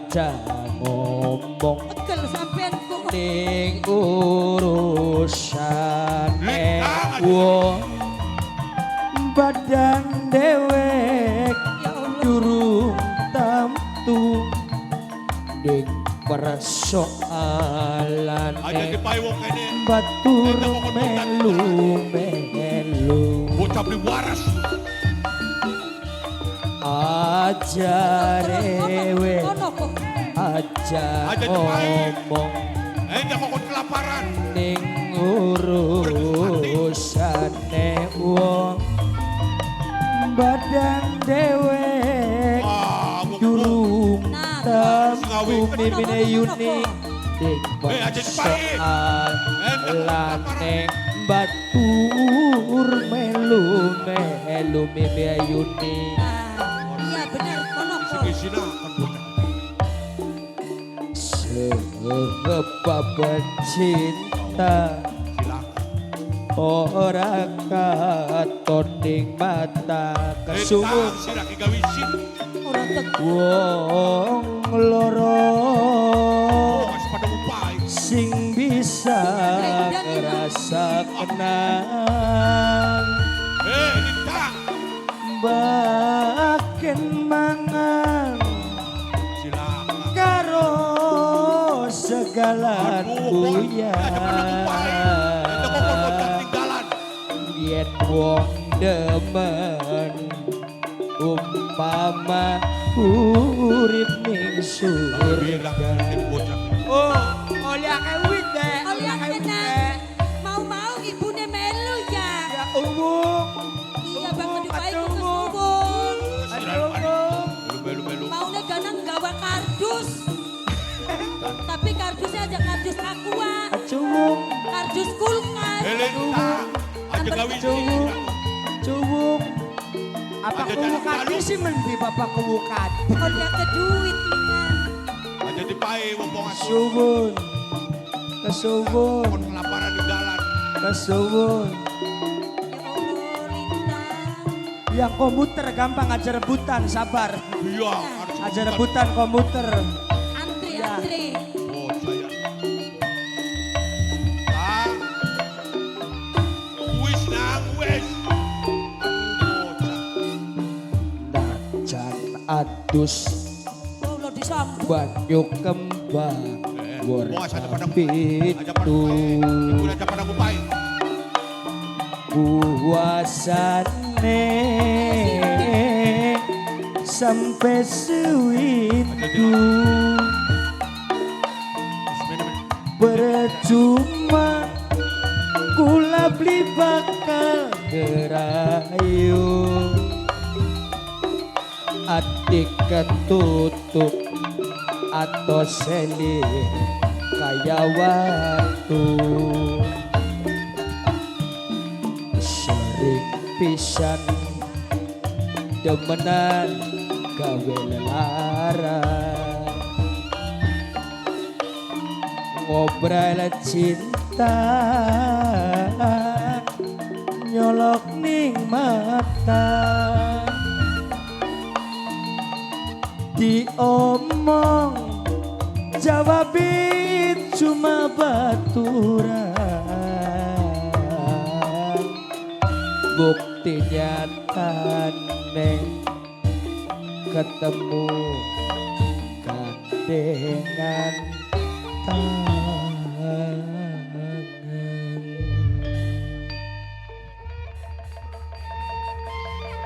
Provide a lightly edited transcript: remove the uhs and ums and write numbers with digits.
aja ngomong Pegel sampean kok. ning urusane wong badan dewek Ya Allah. durung tamtu ning persoalan Aja dipae wong kene. batur melu Bocah beli waras. aja rewe Ono kok. aja Aja dipae. ngomong Enggak kok kelaparan. ning urusane wong badan dewek Ah, wong durung Nah, tamtu mimine yuni ning aja dipae. soal ning batur melu mimine yuni Nah, iya bener ono kok. Sini kan bocah. sebab cinta Silakan. ora katon ning mata kesumur Sira ki gawe isin. Ora teko. wong loro Oh, masih pada upai. sing bisa ngerasa kenang Lita. baken mangan Silakan. karo segala kuya yen wong demen umpama urip ning surga oh oleh kawit deh Oleh kena. Mau-mau ibune melu ya. ya umum Iya bakal dipae ke kesubur. Belu-belu. Maune ganang gawa kardus. Tapi kardusnya aja kardus aqua. cuwung Kardus kulkas. Lita. Aja gawe isin. cuwung cuwung apa Ada kewukat jalan sih mendi bapak kewukat Oleh ke duit ingat. Aja dipae wong wong asu. suwun kesuwun Kon kelaparan di jalan. kesuwun Ya Allah Linda. yang komuter gampang aja rebutan sabar Iya, harus aja rebutan komuter Antri Ya. antri. Oh, saya. Ah. Wis nang wis. najan adus Allah disambut. banyu kembang Wong asal pada pitu Ibu aja pada upai. puasane sampai sewitu percuma kula beli bakal gerayu adik ketutup atau seli kaya waktu sering pisan demenan gawe lelaran ngobrol cinta nyolok ning mata diomong jawabin cuma baturan bukti nyata neng ketemu gandengan tangan